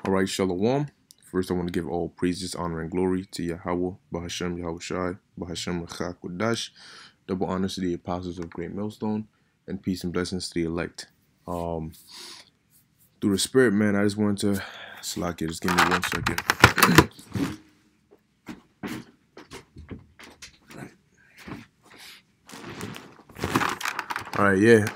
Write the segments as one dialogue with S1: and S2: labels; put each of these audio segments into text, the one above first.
S1: All right, Shalom. First, I want to give all praises, honor, and glory to Yahweh, Bahashem Yahushai, Bahashem Rechakodash. Double honors to the apostles of Great Millstone, and peace and blessings to the elect. Through the Spirit, man, I just wanted to slack it. Just give me 1 second. All right, yeah.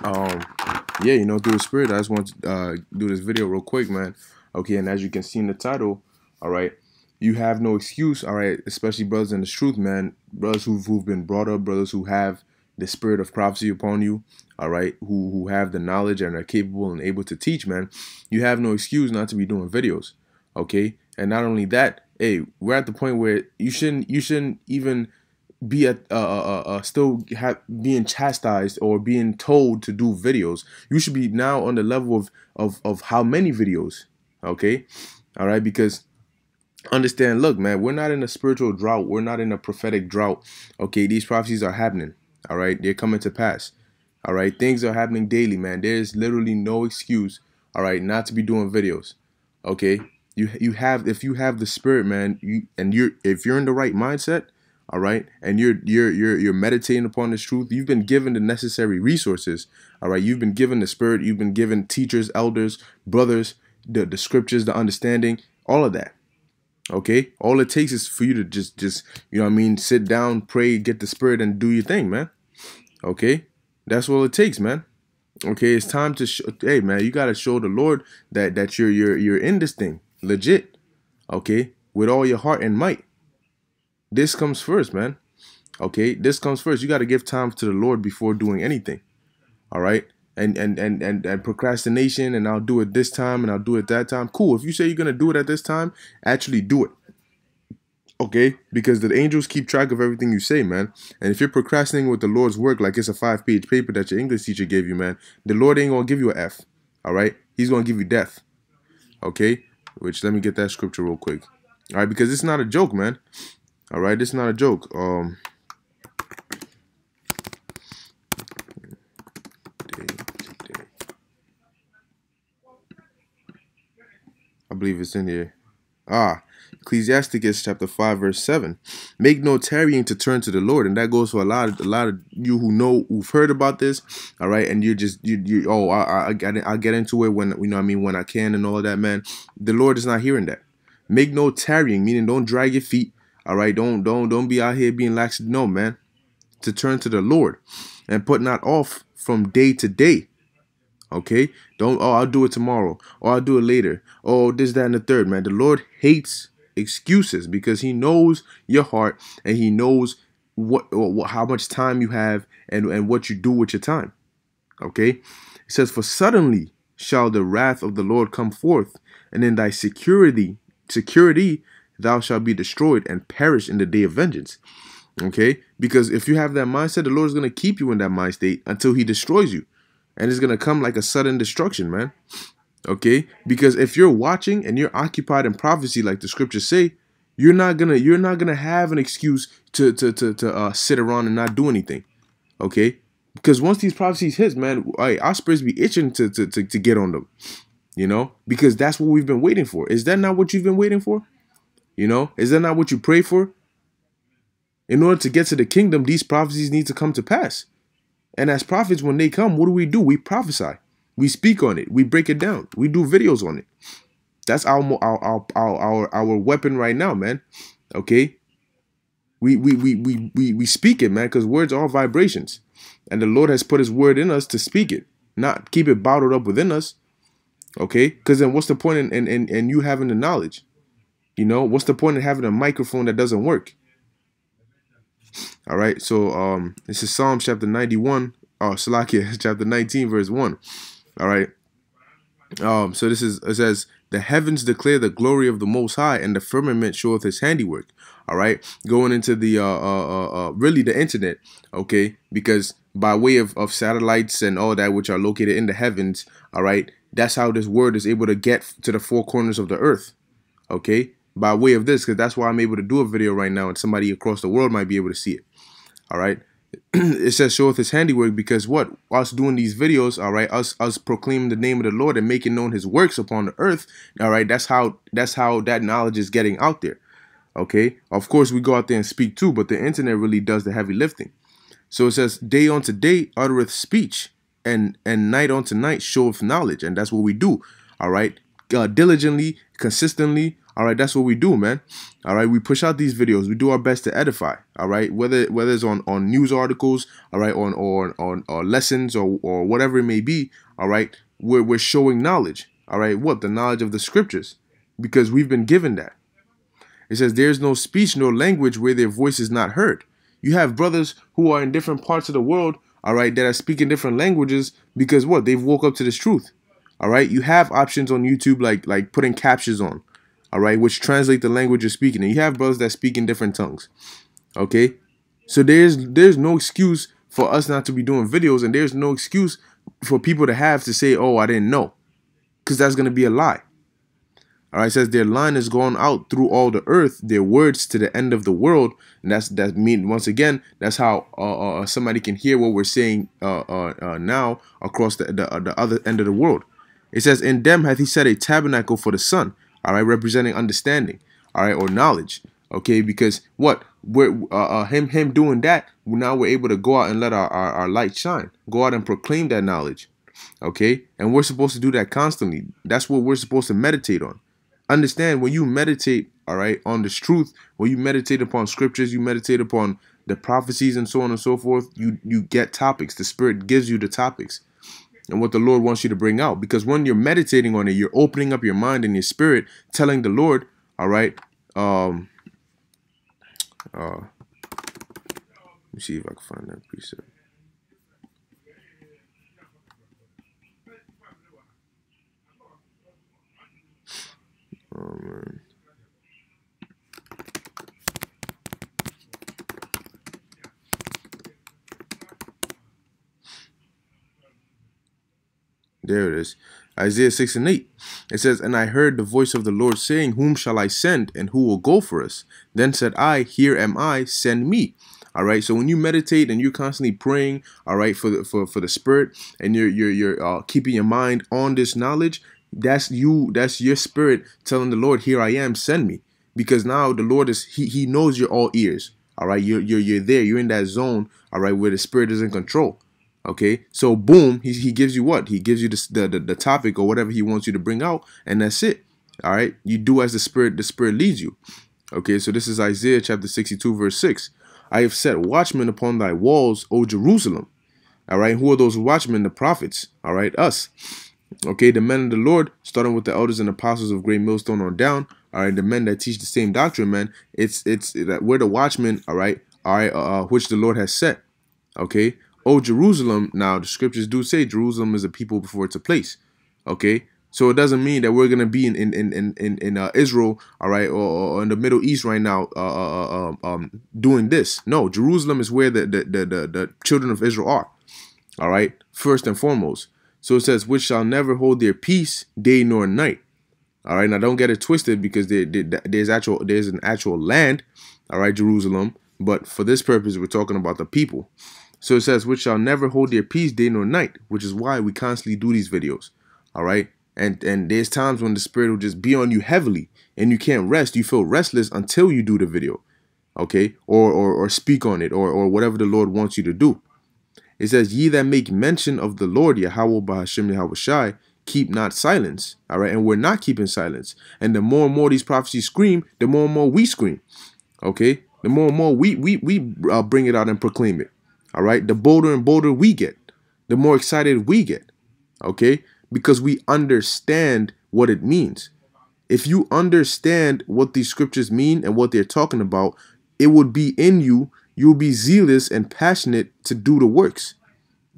S1: Through the Spirit, I just want to do this video real quick, man. Okay, and as you can see in the title, all right, you have no excuse, all right, especially brothers in the truth, man, brothers who've been brought up, brothers who have the spirit of prophecy upon you, all right, who have the knowledge and are capable and able to teach, man. You have no excuse not to be doing videos, okay? And not only that, hey, we're at the point where you shouldn't even be at being chastised or being told to do videos. You should be now on the level of how many videos, okay? All right, because understand, look, man, we're not in a spiritual drought. We're not in a prophetic drought. Okay, these prophecies are happening. All right, they're coming to pass. All right, things are happening daily, man. There's literally no excuse, all right, not to be doing videos. Okay, you have, if you have the spirit, man, if you're in the right mindset, all right, and you're meditating upon this truth, you've been given the necessary resources. All right, you've been given the spirit, you've been given teachers, elders, brothers, the scriptures, the understanding, all of that. Okay, all it takes is for you to just you know what I mean, sit down, pray, get the spirit, and do your thing, man. Okay, that's all it takes, man. Okay, it's time to hey, man, you gotta show the Lord that you're in this thing legit. Okay, with all your heart and might. This comes first, man. Okay, this comes first. You got to give time to the Lord before doing anything. All right, and procrastination, and I'll do it this time and I'll do it that time. Cool. If you say you're gonna do it at this time, actually do it. Okay, because the angels keep track of everything you say, man. And if you're procrastinating with the Lord's work like it's a 5-page paper that your English teacher gave you, man, the Lord ain't gonna give you an F. All right, He's gonna give you death. Okay, which, let me get that scripture real quick. All right, because it's not a joke, man. All right, it's not a joke. I believe it's in here. Ecclesiasticus chapter 5 verse 7. Make no tarrying to turn to the Lord, and that goes for a lot of you who've heard about this. All right, and you're just I'll get into it when, you know what I mean, when I can and all of that, man. The Lord is not hearing that. Make no tarrying, meaning don't drag your feet. All right, don't be out here being lax. No, man, to turn to the Lord, and put not off from day to day. Okay, don't, oh, I'll do it tomorrow, or I'll do it later, oh, this, that, and the third, man. The Lord hates excuses, because He knows your heart, and He knows how much time you have, and what you do with your time. Okay, it says, for suddenly shall the wrath of the Lord come forth, and in thy security thou shalt be destroyed and perish in the day of vengeance. Okay, because if you have that mindset, the Lord is going to keep you in that mind state until He destroys you. And it's going to come like a sudden destruction, man. Okay, because if you're watching and you're occupied in prophecy, like the scriptures say, you're not gonna have an excuse to sit around and not do anything. Okay, because once these prophecies hit, man, our spirits be itching to get on them. You know, because that's what we've been waiting for. Is that not what you've been waiting for? You know, is that not what you pray for? In order to get to the kingdom, these prophecies need to come to pass. And as prophets, when they come, what do? We prophesy. We speak on it. We break it down. We do videos on it. That's our weapon right now, man. Okay. We speak it, man, because words are vibrations. And the Lord has put His word in us to speak it, not keep it bottled up within us. Okay. Because then what's the point in you having the knowledge? You know, what's the point in having a microphone that doesn't work? All right, so this is Psalm chapter 91, Salakia chapter 19 verse 1. All right, so it says, the heavens declare the glory of the Most High, and the firmament showeth His handiwork. All right, going into the really the internet, okay, because by way of satellites and all that which are located in the heavens, all right, that's how this word is able to get to the four corners of the earth. Okay, by way of this, because that's why I'm able to do a video right now, and somebody across the world might be able to see it. All right, It says showeth his handiwork, because what? Us doing these videos, all right, us proclaiming the name of the Lord and making known his works upon the earth, all right, that's how that knowledge is getting out there. Okay, of course we go out there and speak too, but the internet really does the heavy lifting. So it says, day unto day uttereth speech, and night unto night showeth knowledge. And that's what we do. All right. Diligently, consistently. All right. That's what we do, man. All right. We push out these videos. We do our best to edify. All right. Whether it's on news articles, all right, on lessons or whatever it may be. All right. We're showing knowledge. All right. What? The knowledge of the scriptures, because we've been given that. It says, there's no speech nor language where their voice is not heard. You have brothers who are in different parts of the world, all right, that are speaking different languages because what? They've woke up to this truth. All right. You have options on YouTube like putting captions on, all right, which translate the language you're speaking. And you have brothers that speak in different tongues. Okay. So there's no excuse for us not to be doing videos, and there's no excuse for people to have to say, oh, I didn't know, because that's going to be a lie. All right, it says their line is gone out through all the earth, their words to the end of the world. And that mean once again, that's how somebody can hear what we're saying now across the other end of the world. It says, in them hath he set a tabernacle for the sun. All right, representing understanding. All right, or knowledge. Okay, because what? We're him doing that. Now we're able to go out and let our light shine. Go out and proclaim that knowledge. Okay, and we're supposed to do that constantly. That's what we're supposed to meditate on. Understand, when you meditate, all right, on this truth, when you meditate upon scriptures, you meditate upon the prophecies and so on and so forth, you get topics. The Spirit gives you the topics and what the Lord wants you to bring out. Because when you're meditating on it, you're opening up your mind and your spirit, telling the Lord, all right, let me see if I can find that precept. Oh, man. There it is. Isaiah 6 and 8. It says, and I heard the voice of the Lord saying, whom shall I send, and who will go for us? Then said I, here am I, send me. All right. So when you meditate and you're constantly praying, all right, for the Spirit, and you're keeping your mind on this knowledge, that's your spirit telling the Lord, here I am, send me. Because now the Lord is he knows you're all ears. All right, you're there, you're in that zone, all right, where the Spirit is in control. Okay, so boom, he gives you what? He gives you the topic or whatever he wants you to bring out, and that's it. All right, you do as the Spirit leads you. Okay, so this is Isaiah chapter 62 verse 6. I have set watchmen upon thy walls, O Jerusalem. All right, who are those watchmen? The prophets. All right, us. Okay, the men of the Lord, starting with the elders and apostles of Great Millstone on down. All right, the men that teach the same doctrine, man. It's that we're the watchmen. All right, which the Lord has set. Okay, oh Jerusalem. Now the scriptures do say Jerusalem is a people before it's a place. Okay, so it doesn't mean that we're gonna be in Israel, all right, or in the Middle East right now, doing this. No, Jerusalem is where the children of Israel are. All right, first and foremost. So it says, which shall never hold their peace day nor night. All right, now don't get it twisted, because there's an actual land, all right, Jerusalem. But for this purpose, we're talking about the people. So it says, which shall never hold their peace day nor night, which is why we constantly do these videos. All right, and there's times when the Spirit will just be on you heavily, and you can't rest. You feel restless until you do the video, okay, or speak on it, or whatever the Lord wants you to do. It says, ye that make mention of the Lord, Yahweh Bahashem Yahawashi, keep not silence. All right. And we're not keeping silence. And the more and more these prophecies scream, the more and more we scream. Okay. The more and more we bring it out and proclaim it. All right. The bolder and bolder we get, the more excited we get. Okay. Because we understand what it means. If you understand what these scriptures mean and what they're talking about, it would be in you. You'll be zealous and passionate to do the works.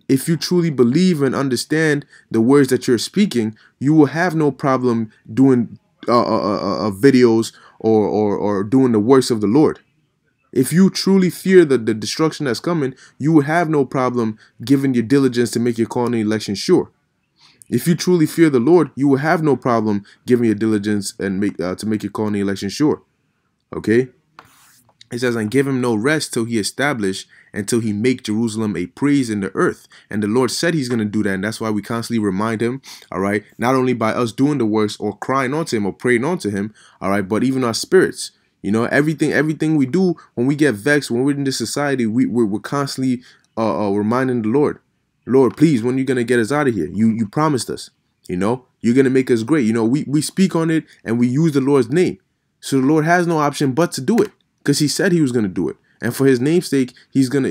S1: If you truly believe and understand the words that you're speaking, you will have no problem doing videos or doing the works of the Lord. If you truly fear the destruction that's coming, you will have no problem giving your diligence to make your calling and election sure. If you truly fear the Lord, you will have no problem giving your diligence and to make your calling and election sure. Okay. It says, and give him no rest till he establish until he make Jerusalem a praise in the earth. And the Lord said he's going to do that. And that's why we constantly remind him, all right, not only by us doing the works or crying onto him or praying onto him, all right, but even our spirits. You know, everything we do when we get vexed, when we're in this society, we're constantly reminding the Lord, Lord, please, when are you going to get us out of here? You promised us, you know, you're going to make us great. You know, we speak on it and we use the Lord's name. So the Lord has no option but to do it because he said he was going to do it. And for his name's sake, he's gonna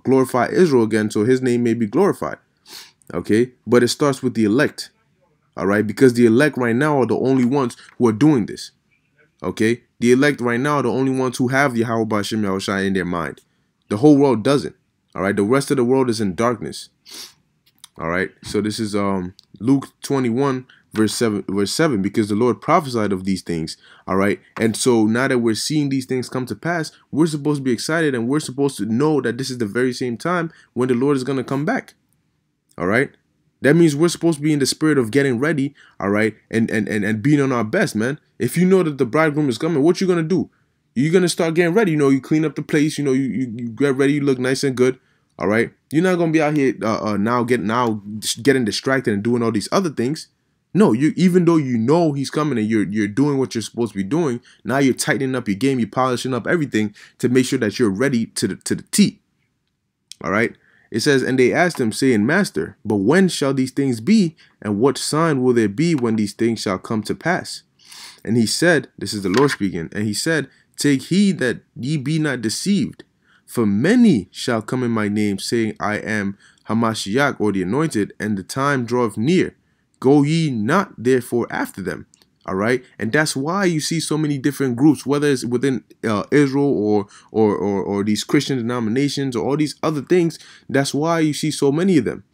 S1: glorify Israel again, so his name may be glorified. Okay, but it starts with the elect. All right, because the elect right now are the only ones who are doing this. Okay, the elect right now are the only ones who have Yahweh B'Shem Yahushua in their mind. The whole world doesn't. All right, the rest of the world is in darkness. All right, so this is Luke 21 verse 7, because the Lord prophesied of these things. All right, and so now that we're seeing these things come to pass, we're supposed to be excited, and we're supposed to know that this is the very same time when the Lord is going to come back. All right, that means we're supposed to be in the spirit of getting ready. All right, and being on our best, man. If you know that the bridegroom is coming, what you gonna do? You're gonna start getting ready. You know, you clean up the place. You know, you get ready. You look nice and good. All right, you're not gonna be out here now getting distracted and doing all these other things. No, even though you know he's coming and you're doing what you're supposed to be doing, now you're tightening up your game, you're polishing up everything to make sure that you're ready to the T. All right. It says, and they asked him, saying, Master, but when shall these things be, and what sign will there be when these things shall come to pass? And he said, this is the Lord speaking, and he said, take heed that ye be not deceived, for many shall come in my name, saying, I am Hamashiach, or the anointed, and the time draweth near. Go ye not therefore after them. All right, and that's why you see so many different groups, whether it's within Israel or these Christian denominations or all these other things. That's why you see so many of them.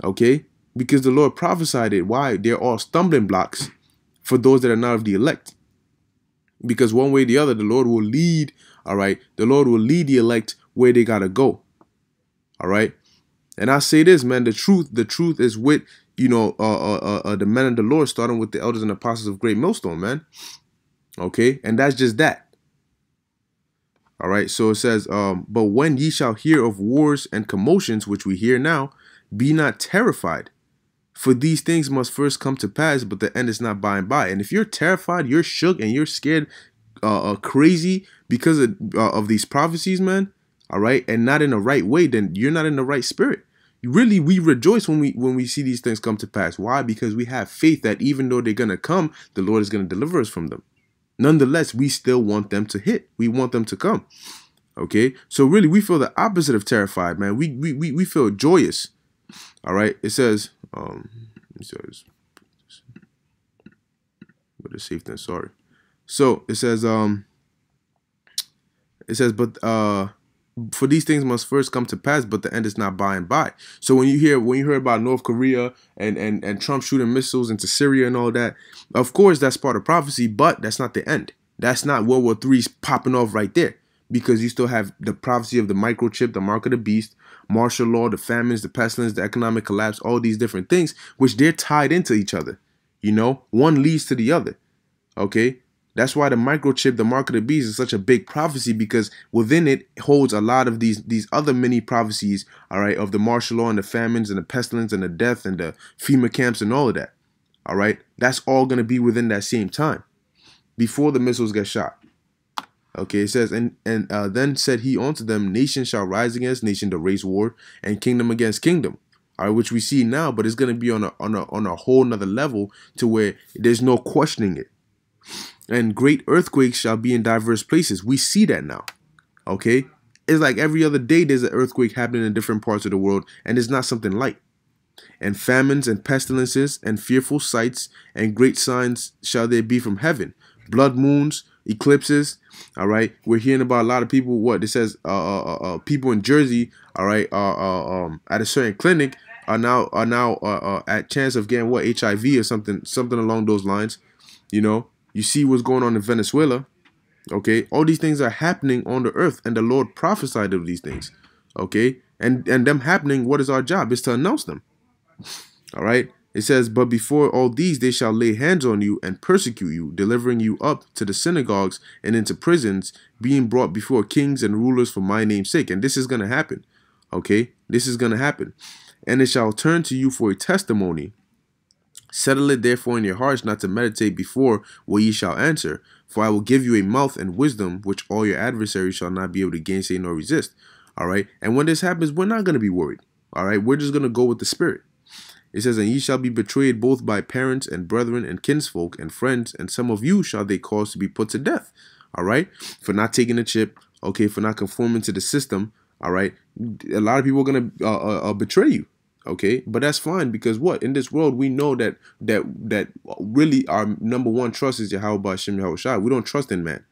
S1: Okay, because the Lord prophesied it. Why? They're all stumbling blocks for those that are not of the elect. Because one way or the other, the Lord will lead. All right, the Lord will lead the elect where they gotta go. All right, and I say this, man. The truth is with, you know, the men of the Lord, starting with the elders and apostles of Great Millstone, man. Okay, and that's just that. All right, so it says, but when ye shall hear of wars and commotions, which we hear now, be not terrified. For these things must first come to pass, but the end is not by and by. And if you're terrified, you're shook, and you're scared, crazy because of these prophecies, man, all right, and not in the right way, then you're not in the right spirit. Really, we rejoice when we see these things come to pass. Why? Because we have faith that even though they're going to come, the Lord is going to deliver us from them. Nonetheless, we still want them to hit. We want them to come. Okay? So really, we feel the opposite of terrified, man. We feel joyous. All right? It says, but it's safe then, sorry. So it says, but for these things must first come to pass, but the end is not by and by. So when you hear about North Korea and Trump shooting missiles into Syria and all that, of course that's part of prophecy, but that's not the end. That's not World War III's popping off right there, because you still have the prophecy of the microchip, the mark of the beast, martial law, the famines, the pestilence, the economic collapse, all these different things, which they're tied into each other. You know, one leads to the other. Okay. That's why the microchip, the mark of the beast, is such a big prophecy, because within it holds a lot of these other mini prophecies, all right, of the martial law and the famines and the pestilence and the death and the FEMA camps and all of that. All right, that's all going to be within that same time before the missiles get shot. Okay, it says, and then said he unto them, nation shall rise against nation to raise war, and kingdom against kingdom. All right, which we see now, but it's going to be on a whole nother level to where there's no questioning it. And great earthquakes shall be in diverse places. We see that now. Okay, it's like every other day there's an earthquake happening in different parts of the world, and it's not something light. And famines and pestilences and fearful sights and great signs shall there be from heaven. Blood moons, eclipses. All right, we're hearing about a lot of people. What it says, people in Jersey, all right, at a certain clinic are now at chance of getting what, HIV or something along those lines. You know, you see what's going on in Venezuela. Okay, all these things are happening on the earth, and the Lord prophesied of these things. Okay, and them happening. What is our job? Is to announce them. All right. It says, but before all these they shall lay hands on you and persecute you, delivering you up to the synagogues and into prisons, being brought before kings and rulers for my name's sake. And this is going to happen. Okay, this is going to happen. And it shall turn to you for a testimony. Settle it therefore in your hearts not to meditate before what ye shall answer. For I will give you a mouth and wisdom, which all your adversaries shall not be able to gainsay nor resist. All right. And when this happens, we're not going to be worried. All right. We're just going to go with the Spirit. It says, and ye shall be betrayed both by parents and brethren and kinsfolk and friends, and some of you shall they cause to be put to death. All right. For not taking the chip. Okay. For not conforming to the system. All right. A lot of people are going to betray you. Okay, but that's fine, because what, in this world we know that really our number one trust is Yahweh B'Hashem Yahweh Shai. We don't trust in man.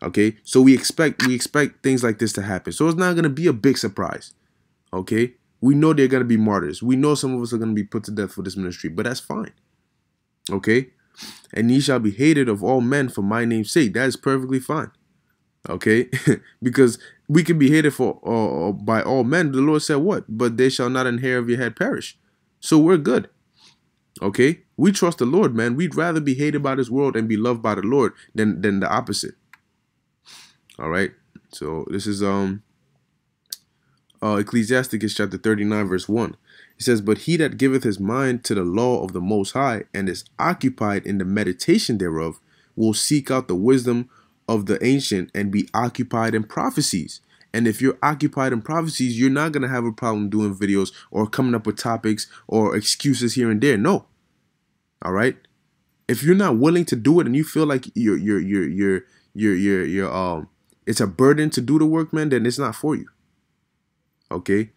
S1: Okay, so we expect things like this to happen. So it's not gonna be a big surprise. Okay, we know they're gonna be martyrs. We know some of us are gonna be put to death for this ministry, but that's fine. Okay, and ye shall be hated of all men for my name's sake. That is perfectly fine. Okay, because we can be hated for by all men. The Lord said what? But they shall not an hair of your head perish. So we're good. Okay, we trust the Lord, man. We'd rather be hated by this world and be loved by the Lord than the opposite. All right. So this is Ecclesiasticus chapter 39 verse 1. It says, but he that giveth his mind to the law of the Most High and is occupied in the meditation thereof will seek out the wisdom of the ancient and be occupied in prophecies. And if you're occupied in prophecies, you're not going to have a problem doing videos or coming up with topics or excuses here and there. No. All right. If you're not willing to do it and you feel like it's a burden to do the work, man, then it's not for you. Okay.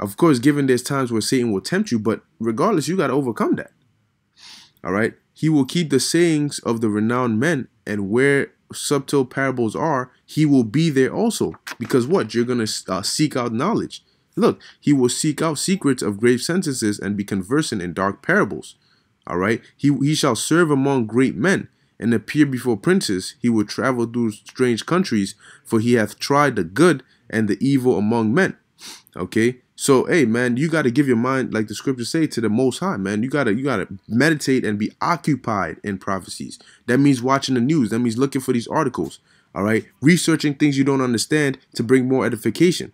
S1: Of course, given there's times where Satan will tempt you, but regardless, you got to overcome that. All right. He will keep the sayings of the renowned men, and where subtle parables are, he will be there also. Because what? You're going to seek out knowledge. Look, he will seek out secrets of grave sentences and be conversant in dark parables. All right. He shall serve among great men and appear before princes. He will travel through strange countries, for he hath tried the good and the evil among men. Okay. So, hey, man, you got to give your mind, like the scriptures say, to the Most High, man. You gotta meditate and be occupied in prophecies. That means watching the news. That means looking for these articles. All right. Researching things you don't understand to bring more edification.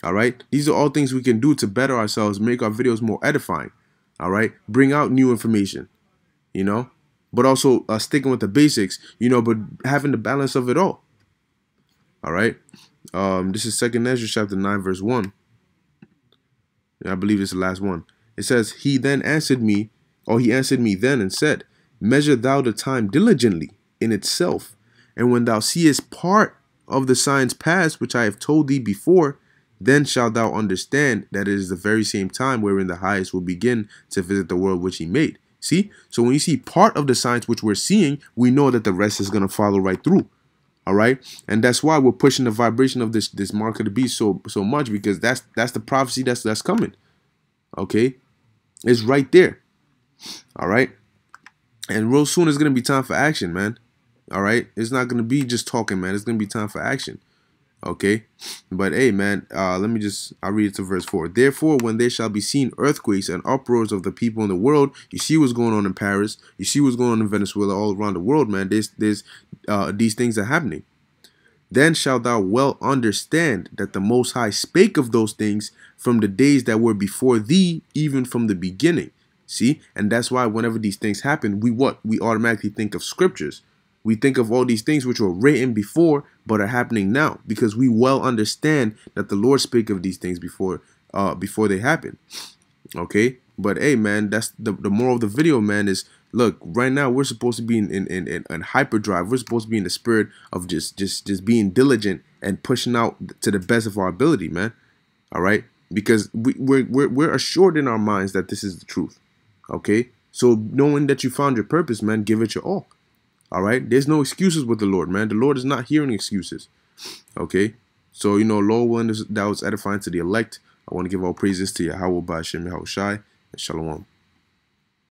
S1: All right. These are all things we can do to better ourselves, make our videos more edifying. All right. Bring out new information, you know, but also sticking with the basics, you know, but having the balance of it all. All right. This is 2nd Ezra chapter 9 verse 1. I believe it's the last one. It says, he answered me then and said, measure thou the time diligently in itself, and when thou seest part of the signs past which I have told thee before, then shalt thou understand that it is the very same time wherein the highest will begin to visit the world which he made. See? So when you see part of the signs which we're seeing, we know that the rest is going to follow right through. All right, and that's why we're pushing the vibration of this mark of the beast so much, because that's the prophecy that's coming. Okay, it's right there. All right, and real soon it's gonna be time for action, man. All right, it's not gonna be just talking, man. It's gonna be time for action. Okay, but hey, man, I'll read it to verse 4. Therefore, when there shall be seen earthquakes and uproars of the people in the world, you see what's going on in Paris, you see what's going on in Venezuela, all around the world, man. There's these things are happening. Then shalt thou well understand that the Most High spake of those things from the days that were before thee, even from the beginning. See, and that's why whenever these things happen, we automatically think of scriptures. We think of all these things which were written before but are happening now, because we well understand that the Lord spake of these things before they happen. Okay, but hey, man, that's the moral of the video, man. Is look, right now we're supposed to be in hyperdrive. We're supposed to be in the spirit of just being diligent and pushing out to the best of our ability, man. All right, because we're assured in our minds that this is the truth. Okay, so knowing that you found your purpose, man, give it your all. All right, there's no excuses with the Lord, man. The Lord is not hearing excuses. Okay, so you know, Lord willing, that was edifying to the elect. I want to give all praises to Yahweh B'Hashem Yahweh Shai, and Shalom.